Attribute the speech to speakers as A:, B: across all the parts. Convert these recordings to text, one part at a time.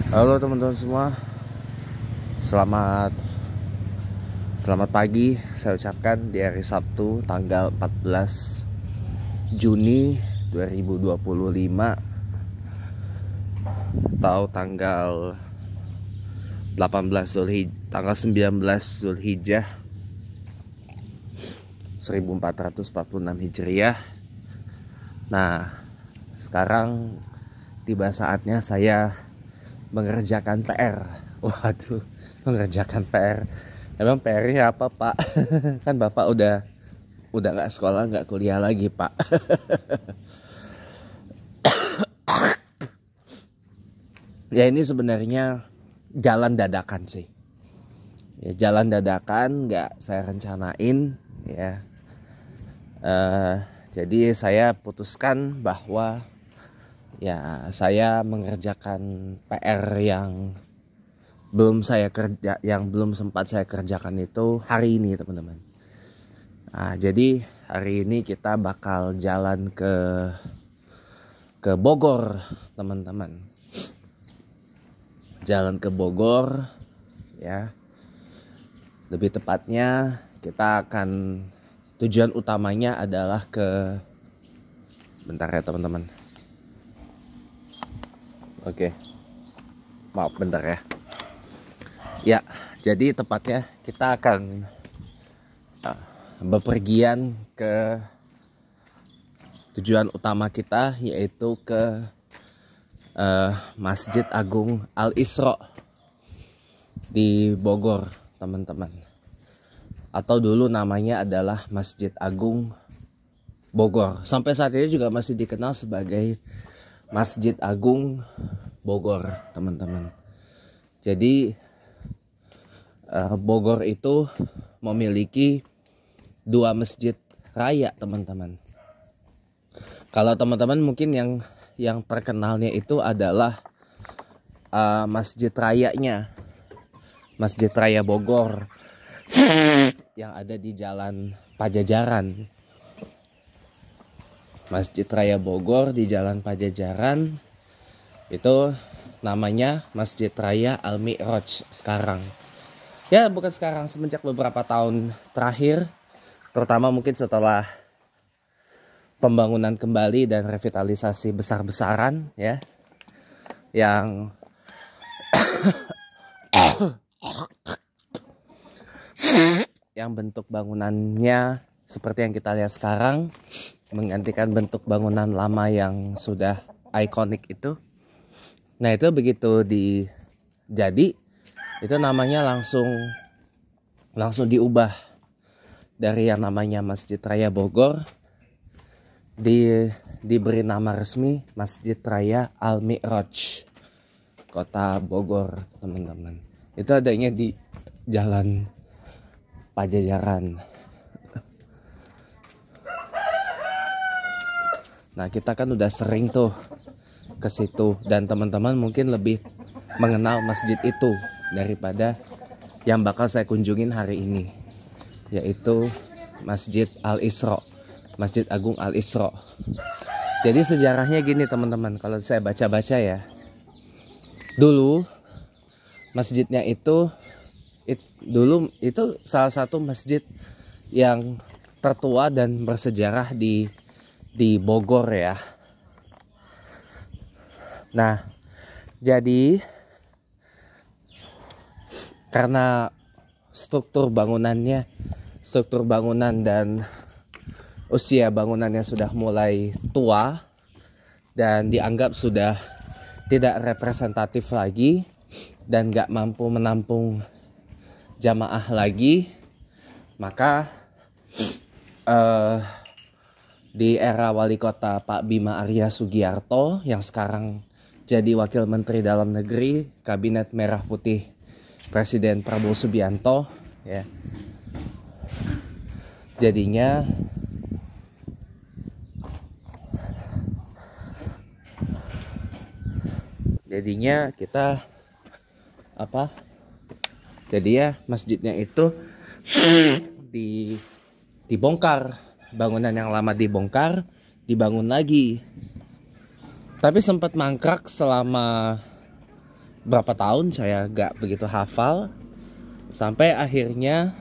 A: Halo teman-teman semua, selamat selamat pagi saya ucapkan di hari Sabtu tanggal 14 Juni 2025 atau tanggal 19 Zulhijjah 1446 Hijriah. Nah, sekarang tiba saatnya saya mengerjakan PR. Waduh, mengerjakan PR. Emang PR-nya apa, Pak? Kan Bapak udah nggak sekolah, nggak kuliah lagi, Pak. Ya ini sebenarnya jalan dadakan sih. Ya jalan dadakan, nggak saya rencanain ya. Jadi saya putuskan bahwa ya saya mengerjakan PR yang belum sempat saya kerjakan itu hari ini, teman-teman. Nah, jadi hari ini kita bakal jalan ke Bogor, teman-teman. Jalan ke Bogor ya. Lebih tepatnya kita akan tujuan utamanya adalah ke, bentar ya teman-teman. Oke, maaf bentar ya. Ya, jadi tepatnya kita akan bepergian ke tujuan utama kita, yaitu ke Masjid Agung Al-Isra di Bogor, teman-teman. Atau dulu namanya adalah Masjid Agung Bogor. Sampai saat ini juga masih dikenal sebagai Masjid Agung Bogor, teman-teman. Jadi Bogor itu memiliki 2 masjid raya, teman-teman. Kalau teman-teman mungkin yang terkenalnya itu adalah masjid rayanya, Masjid Raya Bogor yang ada di Jalan Pajajaran. Masjid Raya Bogor di Jalan Pajajaran itu namanya Masjid Raya Al-Mi'raj sekarang. Ya bukan sekarang, semenjak beberapa tahun terakhir, terutama mungkin setelah pembangunan kembali dan revitalisasi besar-besaran ya, yang yang bentuk bangunannya seperti yang kita lihat sekarang, menggantikan bentuk bangunan lama yang sudah ikonik itu. Nah itu begitu jadi itu namanya langsung diubah dari yang namanya Masjid Raya Bogor diberi nama resmi Masjid Raya Al-Mi'raj Kota Bogor, teman-teman. Itu adanya di Jalan Pajajaran. Nah kita kan udah sering tuh ke situ, dan teman-teman mungkin lebih mengenal masjid itu daripada yang bakal saya kunjungin hari ini, yaitu Masjid Al-Isra, Masjid Agung Al-Isra. Jadi sejarahnya gini teman-teman, kalau saya baca-baca ya, dulu masjidnya itu dulu itu salah satu masjid yang tertua dan bersejarah di Bogor ya. Nah, jadi karena struktur bangunan dan usia bangunannya sudah mulai tua dan dianggap sudah tidak representatif lagi dan gak mampu menampung jamaah lagi, maka di era wali kota Pak Bima Arya Sugiarto yang sekarang jadi Wakil Menteri Dalam Negeri Kabinet Merah Putih Presiden Prabowo Subianto ya. Jadinya kita jadi ya masjidnya itu dibongkar, bangunan yang lama dibongkar, dibangun lagi. Tapi sempat mangkrak selama berapa tahun saya gak begitu hafal, sampai akhirnya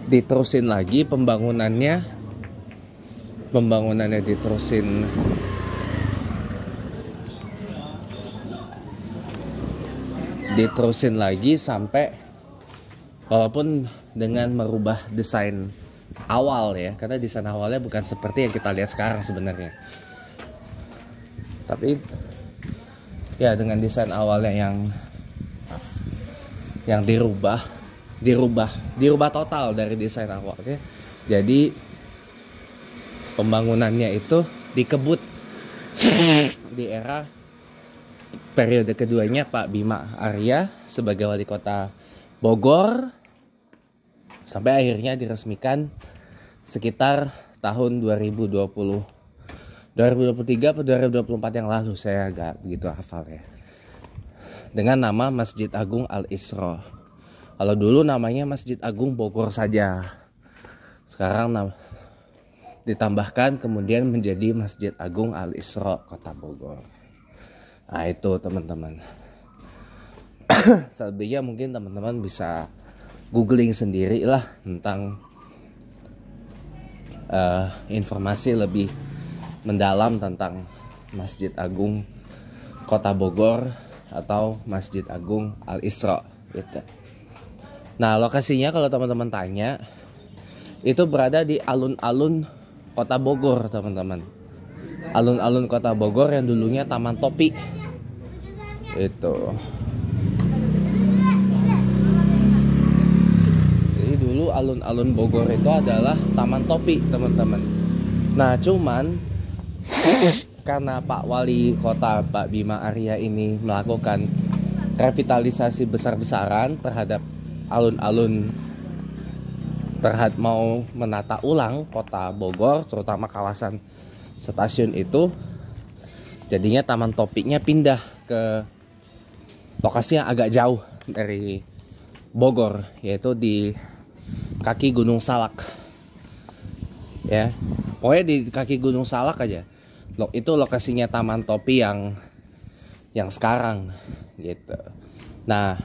A: diterusin lagi pembangunannya diterusin lagi sampai, walaupun dengan merubah desain awal ya, karena desain awalnya bukan seperti yang kita lihat sekarang sebenarnya, tapi ya dengan desain awalnya yang dirubah total dari desain awalnya. Jadi pembangunannya itu dikebut di era periode keduanya Pak Bima Arya sebagai wali kota Bogor, sampai akhirnya diresmikan sekitar tahun 2023 atau 2024 yang lalu, saya agak begitu hafal ya, dengan nama Masjid Agung Al-Isra. Kalau dulu namanya Masjid Agung Bogor saja, sekarang ditambahkan kemudian menjadi Masjid Agung Al-Isra Kota Bogor. Nah itu teman-teman. Selebihnya mungkin teman-teman bisa googling sendiri lah tentang informasi lebih mendalam tentang Masjid Agung Kota Bogor atau Masjid Agung Al-Isra gitu. Nah lokasinya kalau teman-teman tanya, itu berada di alun-alun Kota Bogor teman-teman. Alun-alun Kota Bogor yang dulunya Taman Topi itu. Jadi dulu alun-alun Bogor itu adalah Taman Topi teman-teman. Nah cuman karena Pak Wali Kota Pak Bima Arya ini melakukan revitalisasi besar-besaran terhadap alun-alun, mau menata ulang Kota Bogor, terutama kawasan stasiun itu, jadinya Taman Topinya pindah ke lokasi yang agak jauh dari Bogor, yaitu di kaki Gunung Salak ya, pokoknya di kaki Gunung Salak aja. Itu lokasinya Taman Topi yang sekarang gitu. Nah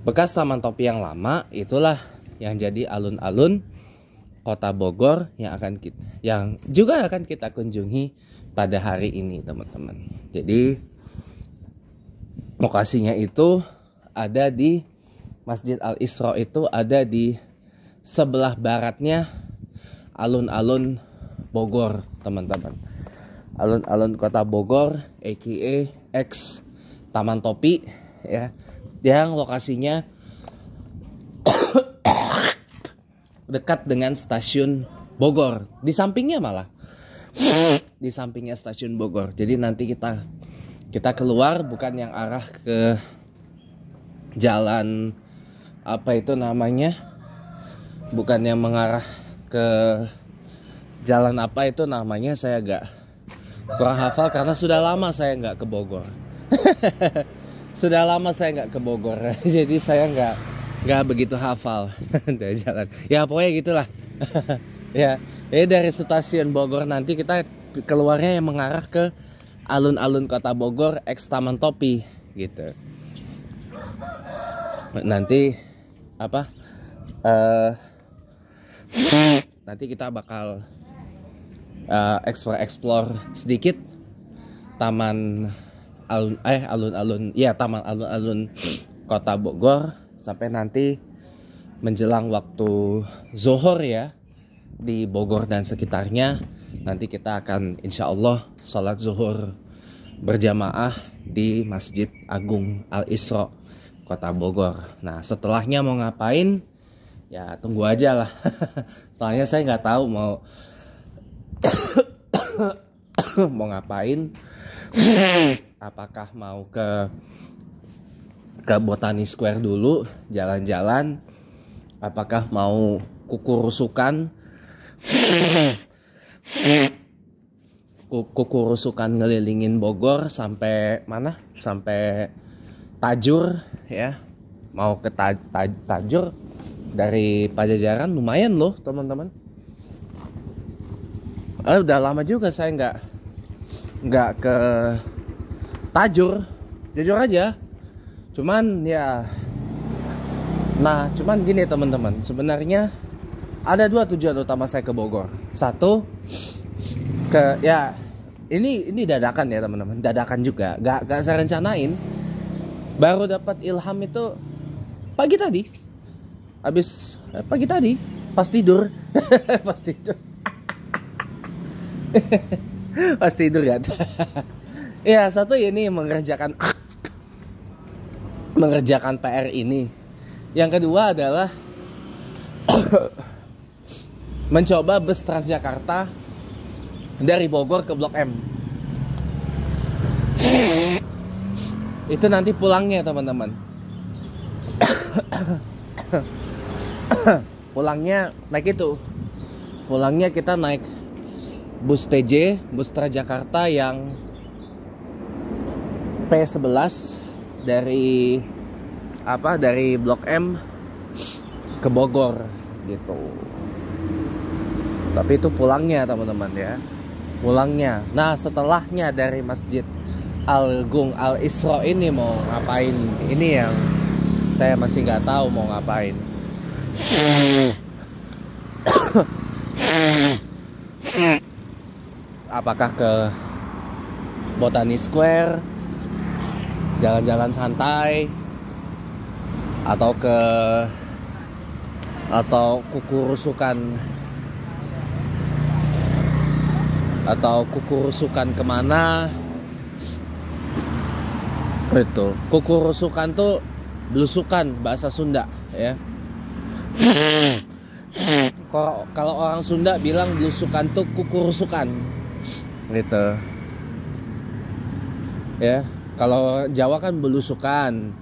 A: bekas Taman Topi yang lama itulah yang jadi alun-alun Kota Bogor yang juga akan kita kunjungi pada hari ini teman-teman. Jadi lokasinya itu ada di Masjid Al-Isra, itu ada di sebelah baratnya alun-alun Bogor teman-teman. Alun-alun Kota Bogor aka X Taman Topi ya, yang lokasinya dekat dengan stasiun Bogor, di sampingnya malah di sampingnya stasiun Bogor. Jadi nanti kita keluar bukan yang arah ke jalan apa itu namanya, bukan yang mengarah ke jalan apa itu namanya, saya agak kurang hafal karena sudah lama saya nggak ke Bogor. Sudah lama saya nggak ke Bogor, jadi saya nggak begitu hafal dari jalan. Ya pokoknya gitulah. Ya, dari stasiun Bogor nanti kita keluarnya yang mengarah ke alun-alun Kota Bogor X Taman Topi gitu. Nanti apa? Nanti kita bakal explore sedikit taman taman alun-alun Kota Bogor sampai nanti menjelang waktu zuhur ya di Bogor dan sekitarnya. Nanti kita akan insya Allah sholat zuhur berjamaah di Masjid Agung Al-Isra Kota Bogor. Nah setelahnya mau ngapain ya tunggu aja lah. Soalnya saya nggak tahu mau ngapain. Apakah mau ke Botani Square dulu jalan-jalan, apakah mau kukurusukan ngelilingin Bogor sampai mana, sampai Tajur ya, mau ke Tajur dari Pajajaran lumayan loh teman-teman. Udah lama juga saya nggak ke Tajur, jujur aja. Cuman ya, nah cuman gini teman-teman, sebenarnya ada dua tujuan utama saya ke Bogor. Satu, ke ya ini dadakan ya teman-teman, dadakan juga, nggak saya rencanain. Baru dapat ilham itu pagi tadi, pagi tadi pas tidur. Pas tidur. Pas tidur kan. Ya, satu ini mengerjakan PR ini. Yang kedua adalah mencoba bus Transjakarta dari Bogor ke Blok M. Itu nanti pulangnya teman-teman. Pulangnya naik itu. Pulangnya kita naik bus TJ, bus Transjakarta yang P11 dari Blok M ke Bogor gitu. Tapi itu pulangnya teman-teman ya. Pulangnya. Nah, setelahnya dari Masjid Al-Gung Al-Isra ini mau ngapain? Ini yang saya masih nggak tahu mau ngapain. Apakah ke Botani Square, jalan-jalan santai, atau kukurusukan kemana? Itu kukurusukan tuh belusukan bahasa Sunda ya. Kalau orang Sunda bilang belusukan tuh kukurusukan gitu ya. Kalau Jawa kan belusukan,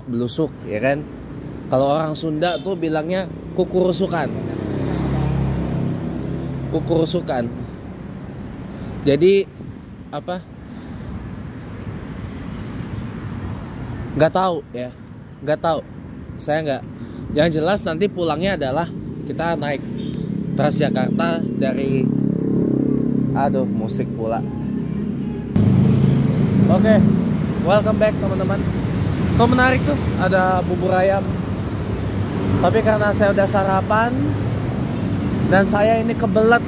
A: belusuk ya kan. Kalau orang Sunda tuh bilangnya kukurusukan. Jadi apa? Nggak tahu ya, nggak tahu. Saya nggak. Yang jelas nanti pulangnya adalah kita naik Transjakarta dari, musik pula. Oke, welcome back teman-teman. Kok menarik tuh, ada bubur ayam. Tapi karena saya udah sarapan dan saya ini kebelet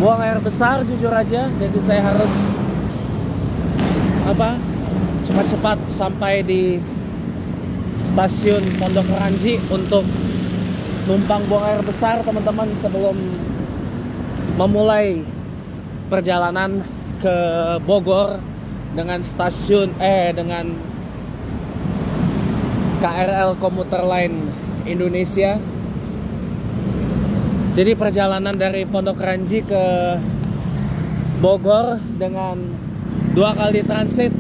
A: buang air besar jujur aja, jadi saya harus cepat-cepat sampai di stasiun Pondok Ranji untuk numpang buang air besar teman-teman sebelum memulai perjalanan ke Bogor dengan dengan KRL Komuter Line Indonesia. Jadi perjalanan dari Pondok Ranji ke Bogor dengan 2 kali transit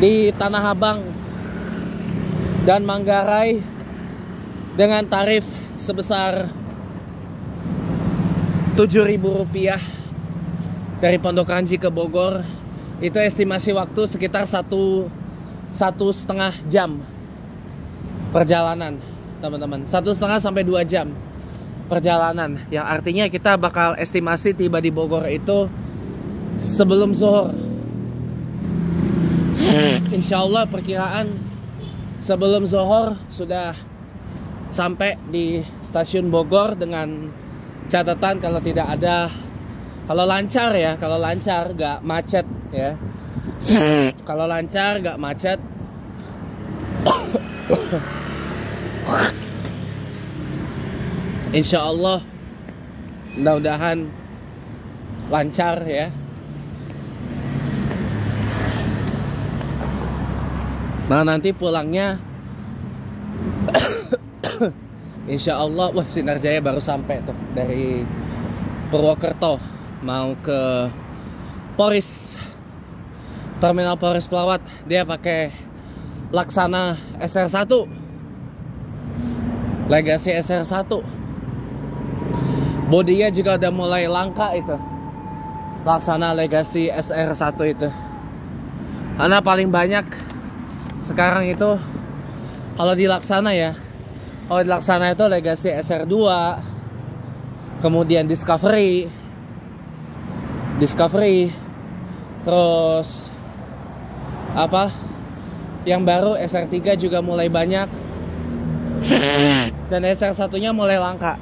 A: di Tanah Abang dan Manggarai dengan tarif sebesar Rp7.000 dari Pondok Ranji ke Bogor. Itu estimasi waktu sekitar 1,5 jam perjalanan teman-teman. 1,5 sampai 2 jam perjalanan, yang artinya kita bakal estimasi tiba di Bogor itu sebelum zuhur. Insya Allah perkiraan sebelum zuhur sudah sampai di stasiun Bogor, dengan catatan kalau lancar gak macet ya. Kalau lancar gak macet, insya Allah mudah-mudahan lancar ya. Nah nanti pulangnya insya Allah, wah Sinar Jaya baru sampai tuh dari Purwokerto mau ke Poris, Terminal Poris Pelawat. Dia pakai Laksana SR1, Legacy SR1. Bodinya juga udah mulai langka itu, Laksana Legacy SR1 itu. Karena paling banyak sekarang itu kalau di Laksana ya, Oh, di Laksana itu Legacy SR2, kemudian Discovery, terus apa? Yang baru SR3 juga mulai banyak, dan SR1-nya mulai langka.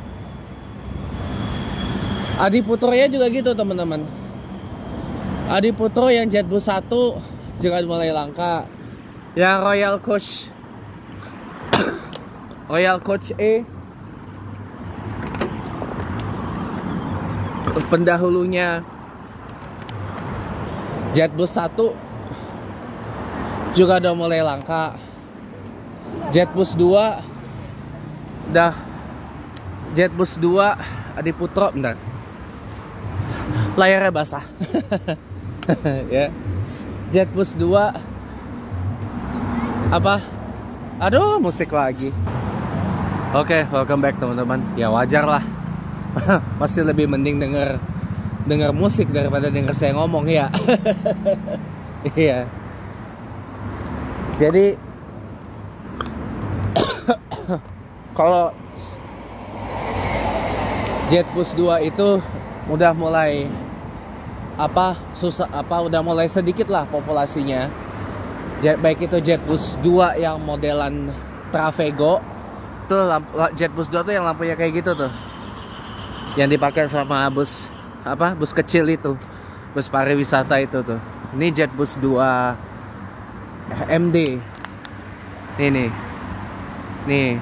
A: Adi Putronya juga gitu teman-teman. Adi Putro yang Jetbus 1 juga mulai langka. Yang Royal Coach E pendahulunya Jetbus 1 juga udah mulai langka. Jetbus 2 Adi Putro, bentar, layarnya basah. Ya. Jetbus 2 apa? Aduh, musik lagi. Oke, welcome back teman-teman. Ya wajar lah. Pasti lebih mending denger musik daripada denger saya ngomong ya. Iya. Jadi kalau Jetbus 2 itu udah mulai udah mulai sedikit lah populasinya. Baik itu Jetbus 2 yang modelan Travego, tuh Jetbus 2 tuh yang lampunya kayak gitu tuh, yang dipakai sama bus kecil itu, bus pariwisata itu tuh. Ini Jetbus 2 MD. Nih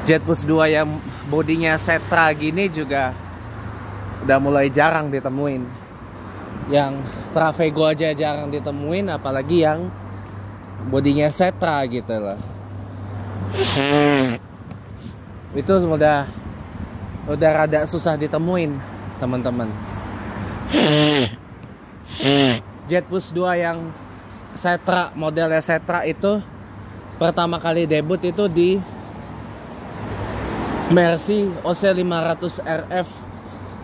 A: Jetbus 2 yang bodinya Setra gini juga udah mulai jarang ditemuin. Yang Travego aja jarang ditemuin, apalagi yang bodinya Setra gitu loh. Itu udah rada susah ditemuin teman-teman. Jetbus 2 yang Setra, modelnya Setra itu pertama kali debut itu di Mercy OC500 RF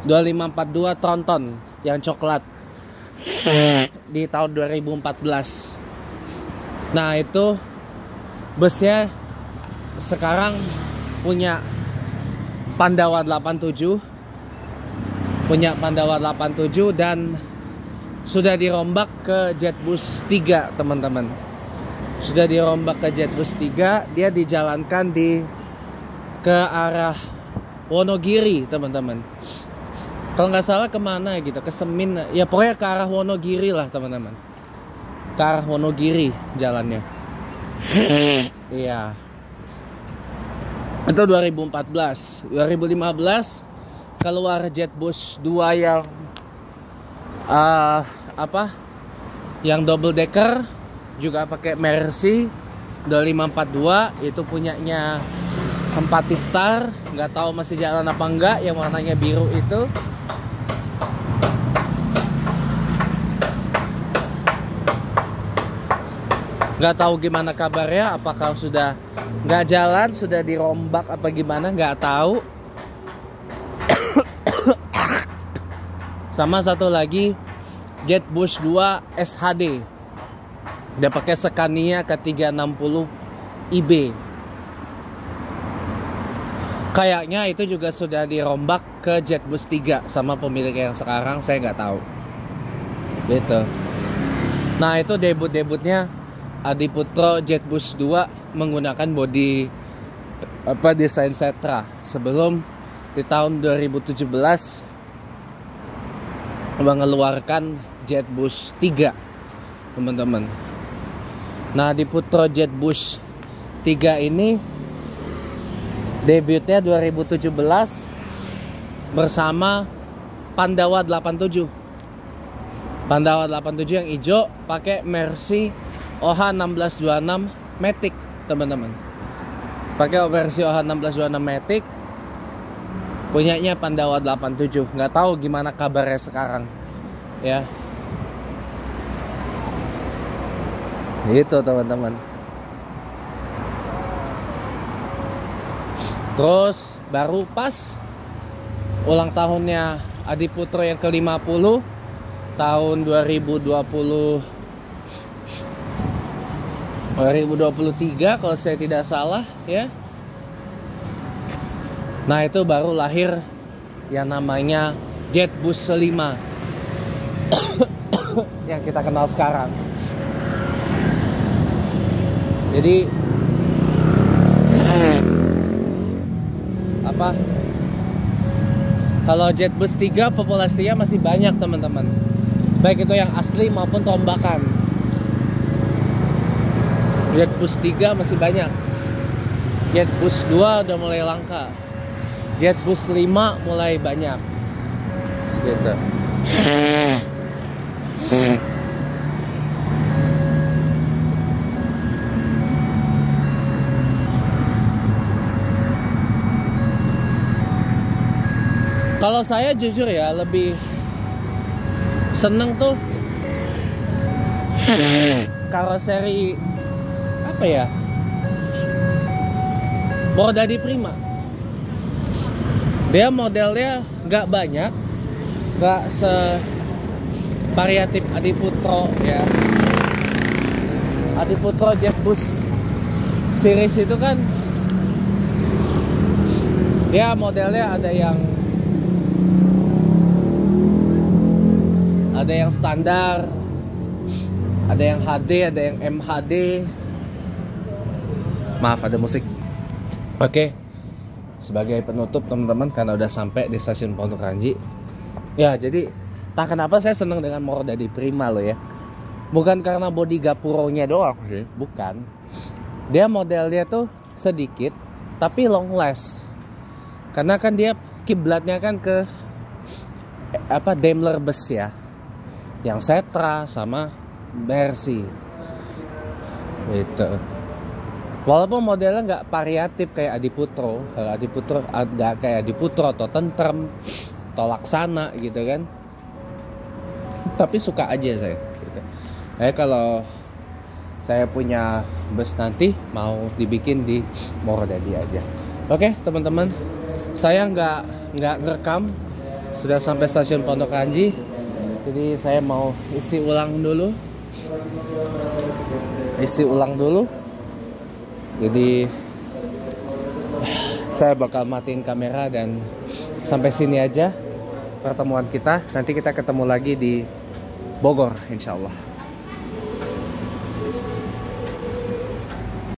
A: 2542 Tronton yang coklat di tahun 2014. Nah, itu busnya sekarang punya Pandawa 87, dan sudah dirombak ke Jetbus 3 teman-teman. Sudah dirombak ke Jetbus 3, dia dijalankan ke arah Wonogiri teman-teman. Kalau nggak salah kemana gitu, ke Semin, ya pokoknya ke arah Wonogiri lah teman-teman. Ke arah Wonogiri jalannya. Iya. Itu 2014. 2015 keluar Jetbus 2 yang yang double decker, juga pakai Mercy 2542, itu punyanya Sempati Star, nggak tahu masih jalan apa enggak, yang warnanya biru itu. Nggak tahu gimana kabarnya, apakah sudah nggak jalan, sudah dirombak apa gimana, nggak tahu. Sama satu lagi Jetbus 2 SHD, dia pakai Scania K360 IB. Kayaknya itu juga sudah dirombak ke Jetbus 3 sama pemilik yang sekarang, saya nggak tahu. Gitu. Nah, itu debutnya Adi Putro Jetbus 2 menggunakan bodi desain Setra. Sebelum di tahun 2017 mengeluarkan Jetbus 3 teman-teman. Nah, Adi Putro Jetbus 3 ini debutnya 2017 bersama Pandawa 87. Pandawa 87 yang hijau pakai Mercy OH1626 Matic teman-teman. Pakai versi OH1626 Matic, punyanya Pandawa 87. Nggak tahu gimana kabarnya sekarang ya. Gitu teman-teman. Terus baru pas ulang tahunnya Adi Putro yang ke-50 tahun 2020 2023 kalau saya tidak salah ya. Nah itu baru lahir yang namanya Jetbus 5 yang kita kenal sekarang. Jadi apa? Kalau Jetbus 3 populasinya masih banyak teman-teman. Baik itu yang asli maupun tombakan. Jetbus 3 masih banyak. Jetbus 2 udah mulai langka. Jetbus 5 mulai banyak. Gitu. Kalau saya jujur ya lebih seneng tuh karoseri apa ya, Morodadi Prima. Dia modelnya nggak banyak, nggak variatif Adiputro ya. Adiputro Jetbus series itu kan dia modelnya ada yang standar, ada yang HD, ada yang MHD. Maaf ada musik. Oke. Sebagai penutup teman-teman, karena udah sampai di stasiun Pondok Ranji. Ya, jadi tak kenapa saya senang dengan Morodadi Prima loh ya. Bukan karena body gapuronya doang sih, bukan. Dia modelnya tuh sedikit tapi long last. Karena kan dia kiblatnya kan ke Daimler bus ya. Yang Setra sama Mercy. Gitu. Walaupun modelnya nggak variatif kayak Adiputro. Kalau Adiputro ada kayak Adiputro atau Tentrem atau Laksana gitu kan. Tapi suka aja saya gitu. Kalau saya punya bus nanti mau dibikin di Morodadi aja. Oke teman-teman, saya nggak ngerekam, sudah sampai stasiun Pondok Ranji. Jadi saya mau isi ulang dulu. Jadi saya bakal matiin kamera dan sampai sini aja pertemuan kita. Nanti kita ketemu lagi di Bogor insya Allah.